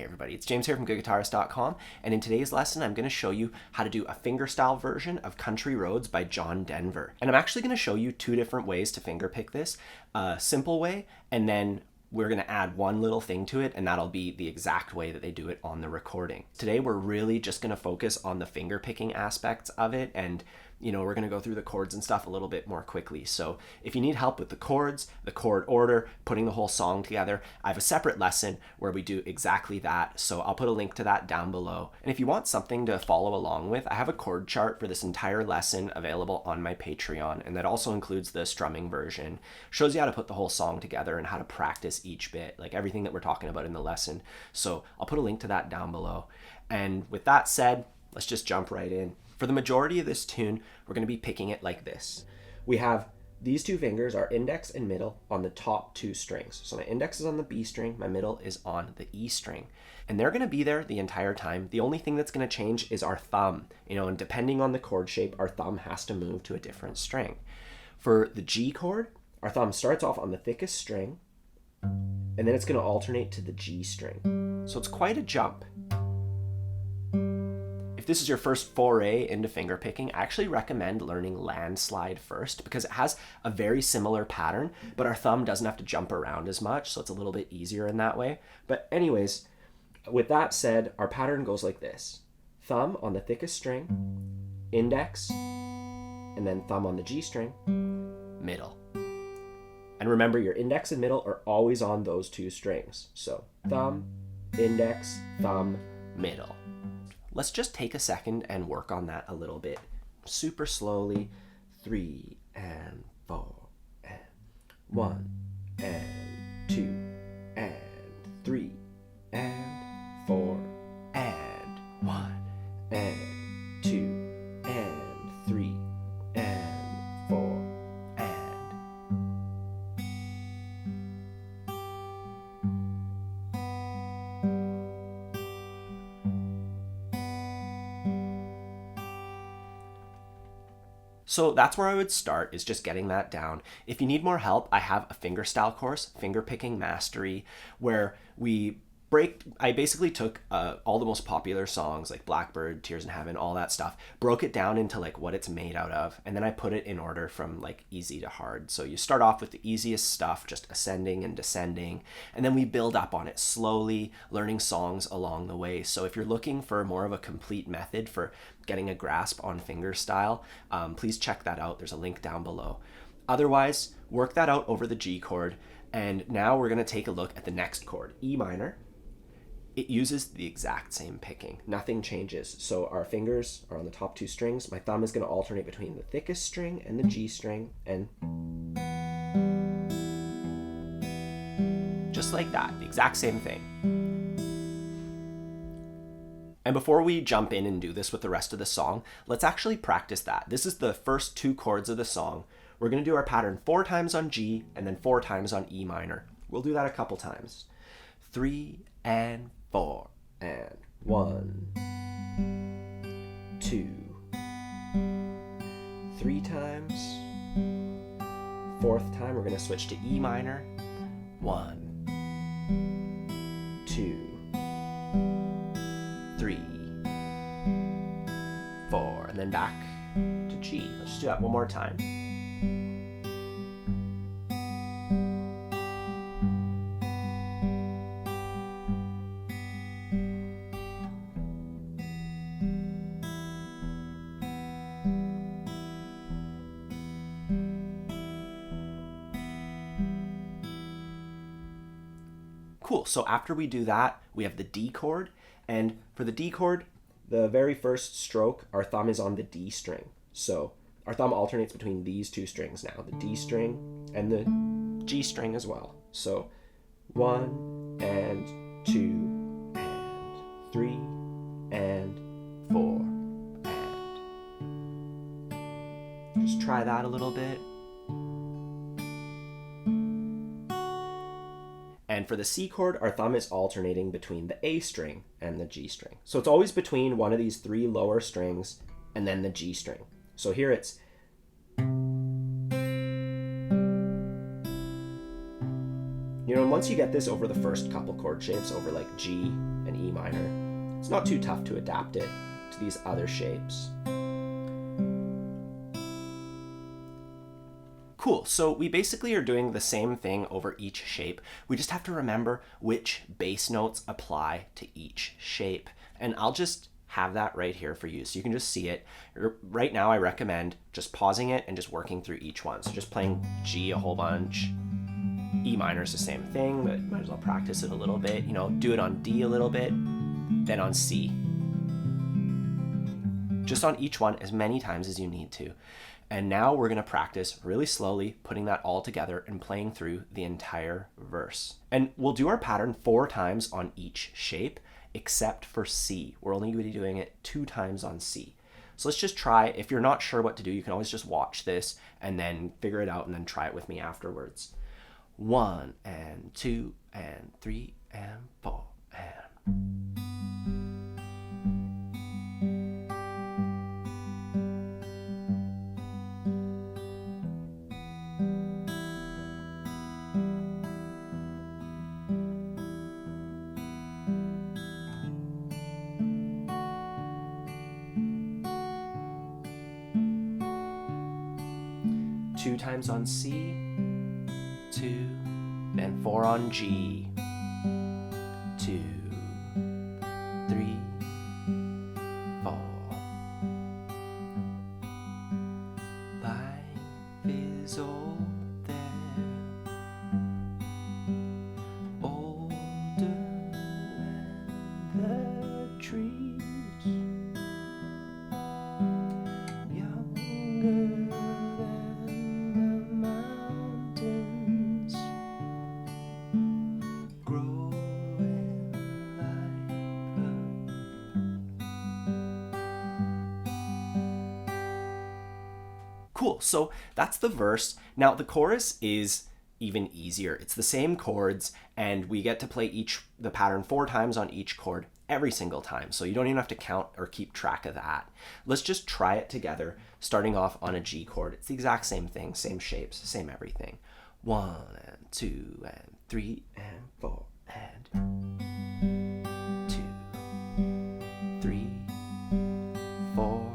Hey everybody, it's James here from goodguitarist.com, and in today's lesson I'm going to show you how to do a fingerstyle version of Country Roads by John Denver. And I'm actually going to show you two different ways to fingerpick this, a simple way, and then we're going to add one little thing to it, and that'll be the exact way that they do it on the recording. Today we're really just going to focus on the fingerpicking aspects of it, and we're going to go through the chords and stuff a little bit more quickly. So if you need help with the chords, the chord order, putting the whole song together, I have a separate lesson where we do exactly that. So I'll put a link to that down below. And if you want something to follow along with, I have a chord chart for this entire lesson available on my Patreon. And that also includes the strumming version. Shows you how to put the whole song together and how to practice each bit, like everything that we're talking about in the lesson. So I'll put a link to that down below. And with that said, let's just jump right in. For the majority of this tune, we're going to be picking it like this. We have these two fingers, our index and middle, on the top two strings. So my index is on the B string, my middle is on the E string. And they're going to be there the entire time. The only thing that's going to change is our thumb. And depending on the chord shape, our thumb has to move to a different string. For the G chord, our thumb starts off on the thickest string, and then it's going to alternate to the G string. So it's quite a jump. If this is your first foray into fingerpicking, I actually recommend learning landslide first because it has a very similar pattern, but our thumb doesn't have to jump around as much, so it's a little bit easier in that way. But anyways, with that said, our pattern goes like this. Thumb on the thickest string, index, and then thumb on the G string, middle. And remember, your index and middle are always on those two strings. So thumb, index, thumb, middle. Let's just take a second and work on that a little bit. Super slowly. 3 and 4 and 1 and 2 and 3 and 4 and 1 and 2 and 3 and 4 and. So that's where I would start, is just getting that down. If you need more help, I have a fingerstyle course, Fingerpicking Mastery, where I basically took all the most popular songs like Blackbird, Tears in Heaven, all that stuff, broke it down into like what it's made out of, and then I put it in order from like easy to hard. So you start off with the easiest stuff, just ascending and descending, and then we build up on it slowly, learning songs along the way. So if you're looking for more of a complete method for getting a grasp on fingerstyle, please check that out. There's a link down below. Otherwise, work that out over the G chord, and now we're going to take a look at the next chord, E minor. It uses the exact same picking. Nothing changes. So our fingers are on the top two strings. My thumb is going to alternate between the thickest string and the G string, and just like that, the exact same thing. And before we jump in and do this with the rest of the song, let's actually practice that. This is the first two chords of the song. We're going to do our pattern 4 times on G and then 4 times on E minor. We'll do that a couple times. 3 and 4 and 1, 2, 3 times. 4th time we're going to switch to E minor. 1, 2, 3, 4, and then back to G. Let's just do that one more time. Cool, so after we do that, we have the D chord, and for the D chord, the very first stroke, our thumb is on the D string. So our thumb alternates between these two strings now, the D string and the G string as well. So 1 and 2 and 3 and 4 and. Just try that a little bit. And for the C chord, our thumb is alternating between the A string and the G string. So it's always between one of these 3 lower strings and then the G string. So here it's You know, and once you get this over the first couple chord shapes, over like G and E minor, it's not too tough to adapt it to these other shapes. Cool, so we basically are doing the same thing over each shape. We just have to remember which bass notes apply to each shape. And I'll just have that right here for you so you can just see it. Right now I recommend just pausing it and just working through each one. So just playing G a whole bunch. E minor is the same thing, but might as well practice it a little bit. You know, do it on D a little bit, then on C. Just on each one as many times as you need to. And now we're gonna practice really slowly putting that all together and playing through the entire verse. And we'll do our pattern 4 times on each shape, except for C. We're only gonna be doing it 2 times on C. So let's just try. If you're not sure what to do, you can always just watch this and then figure it out and then try it with me afterwards. 1 and 2 and 3 and 4 and... 2 times on C, 2, then 4 on G, 2, 3, 4. Life is old there, older than the trees, younger Cool, so that's the verse. Now the chorus is even easier. It's the same chords and we get to play the pattern 4 times on each chord every single time. So you don't even have to count or keep track of that. Let's just try it together, starting off on a G chord. It's the exact same thing, same shapes, same everything. 1 and 2 and 3 and 4 and 2, 3, 4.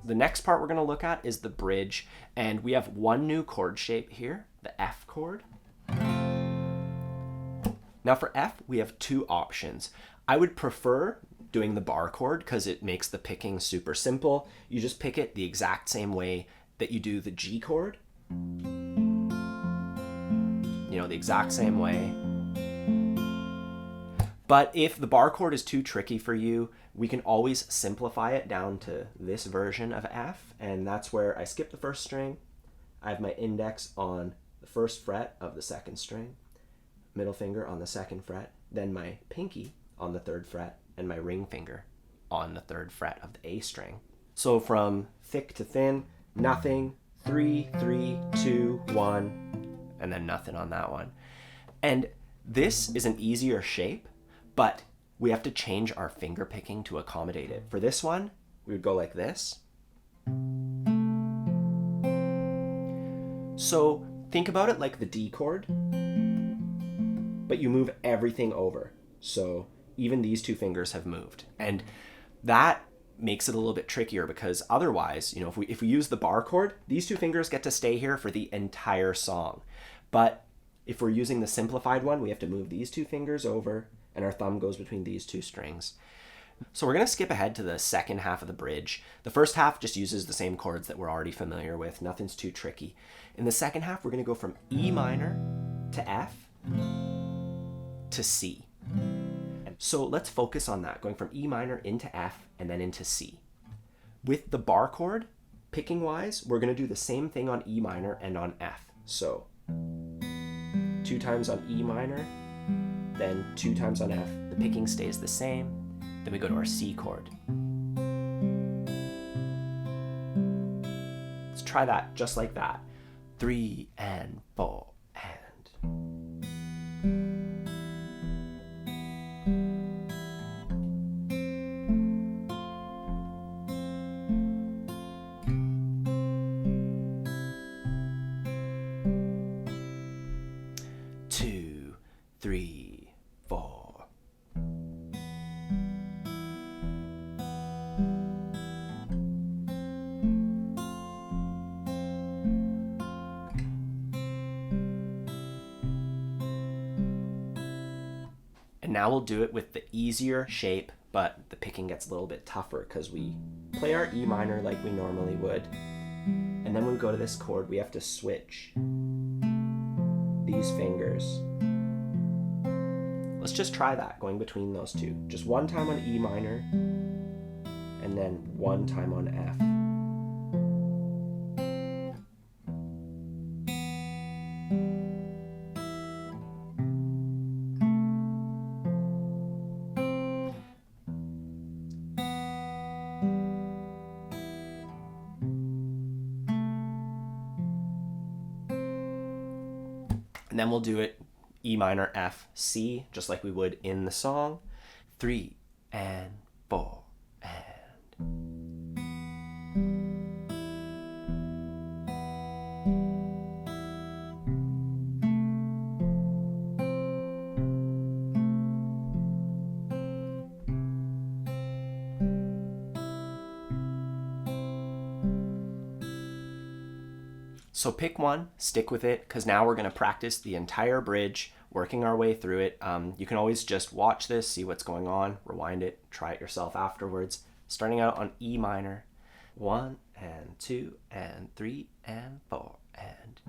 The next part we're going to look at is the bridge, and we have one new chord shape here, the F chord. Now for F, we have 2 options. I would prefer doing the bar chord because it makes the picking super simple. You just pick it the exact same way that you do the G chord. You know, the exact same way. But if the bar chord is too tricky for you, we can always simplify it down to this version of F, and that's where I skip the first string. I have my index on the 1st fret of the 2nd string, middle finger on the 2nd fret, then my pinky on the 3rd fret, and my ring finger on the 3rd fret of the A string. So from thick to thin, nothing, 3, 3, 2, 1, and then nothing on that one. And this is an easier shape, but we have to change our finger picking to accommodate it. For this one, we would go like this. So think about it like the D chord, but you move everything over. So even these 2 fingers have moved. And that makes it a little bit trickier because otherwise, you know, if we use the bar chord, these 2 fingers get to stay here for the entire song. But if we're using the simplified one, we have to move these 2 fingers over and our thumb goes between these 2 strings. So we're going to skip ahead to the second half of the bridge. The first half just uses the same chords that we're already familiar with. Nothing's too tricky. In the second half, we're going to go from E minor to F to C. So let's focus on that, going from E minor into F and then into C. With the bar chord, picking wise, we're going to do the same thing on E minor and on F. So 2 times on E minor, then 2 times on F. The picking stays the same. Then we go to our C chord. Let's try that just like that. 3 and 4 and. 2, 3, 4. And now we'll do it with the easier shape, but the picking gets a little bit tougher because we play our E minor like we normally would. And then when we go to this chord, we have to switch these fingers. Let's just try that, going between those two. Just 1 time on E minor, and then 1 time on F. And then we'll do it E minor, F, C, just like we would in the song. 3 and 4 and. So pick one, stick with it, because now we're going to practice the entire bridge, working our way through it. You can always just watch this, see what's going on, rewind it, try it yourself afterwards. Starting out on E minor, 1 and 2 and 3 and 4 and.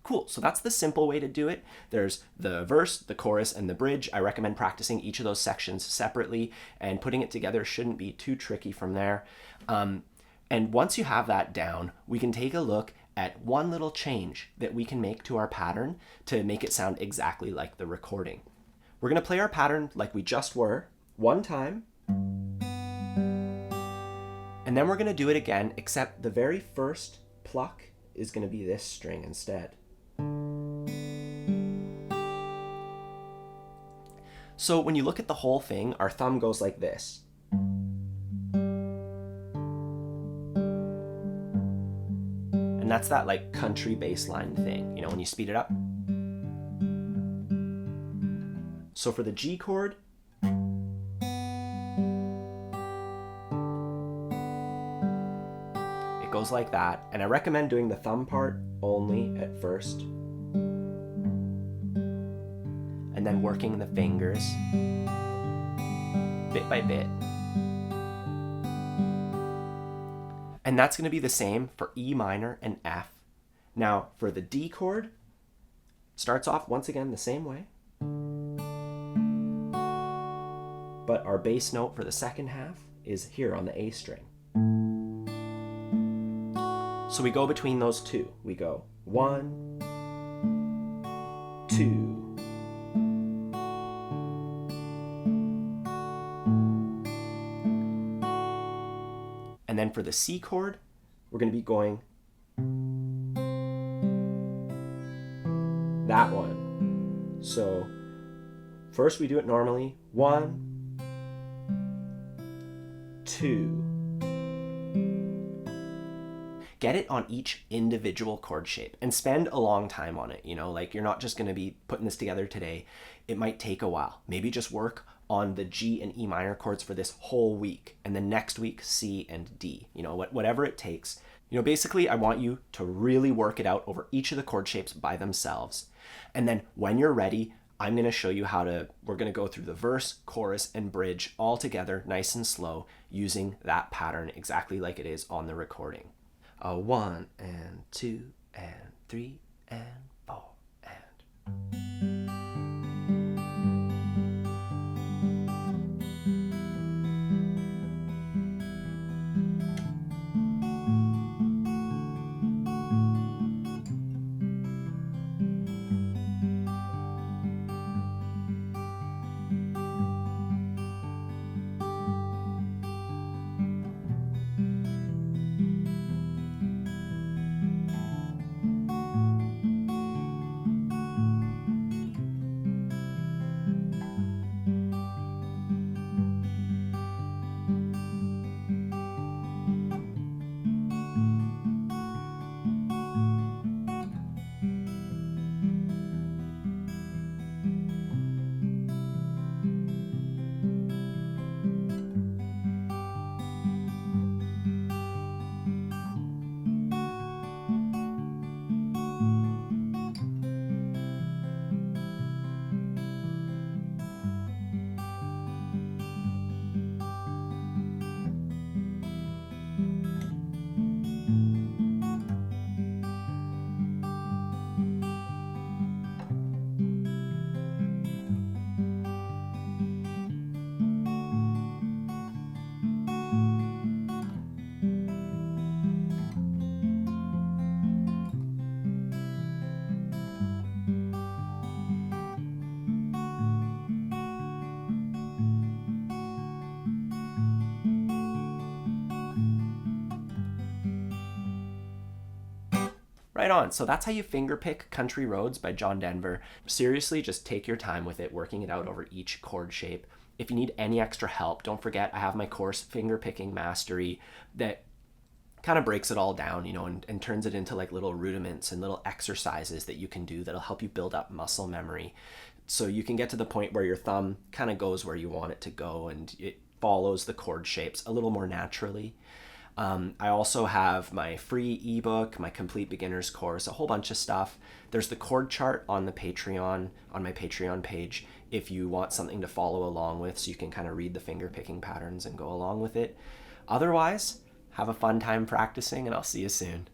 Cool, so that's the simple way to do it. There's the verse, the chorus, and the bridge. I recommend practicing each of those sections separately, and putting it together shouldn't be too tricky from there. And once you have that down, we can take a look at one little change that we can make to our pattern to make it sound exactly like the recording. We're gonna play our pattern like we just were, 1 time, and then we're gonna do it again, except the very first pluck is gonna be this string instead. So when you look at the whole thing, our thumb goes like this. And that's that like country bass line thing, you know, when you speed it up. So for the G chord, it goes like that. And I recommend doing the thumb part only at first. And then working the fingers bit by bit. And that's going to be the same for E minor and F. Now for the D chord, starts off once again the same way. But our bass note for the second half is here on the A string. So we go between those two. We go 1, 2. And then for the C chord, we're going to be going that one. So first we do it normally. 1, 2. Get it on each individual chord shape and spend a long time on it. You know, like you're not just going to be putting this together today. It might take a while. Maybe just work on the G and E minor chords for this whole week, and then next week C and D. You know, whatever it takes. You know, basically I want you to really work it out over each of the chord shapes by themselves. And then when you're ready, I'm going to show you we're going to go through the verse, chorus, and bridge all together, nice and slow, using that pattern exactly like it is on the recording. 1 and 2 and 3 and 4 and... Right on. So that's how you fingerpick Country Roads by John Denver. Seriously, just take your time with it, working it out over each chord shape. If you need any extra help, don't forget I have my course, Fingerpicking Mastery, that kind of breaks it all down, you know, and turns it into like little rudiments and little exercises that you can do that'll help you build up muscle memory. So you can get to the point where your thumb kind of goes where you want it to go and it follows the chord shapes a little more naturally. I also have my free ebook, my complete beginner's course, a whole bunch of stuff. There's the chord chart on the Patreon, on my Patreon page, if you want something to follow along with so you can kind of read the finger picking patterns and go along with it. Otherwise, have a fun time practicing and I'll see you soon.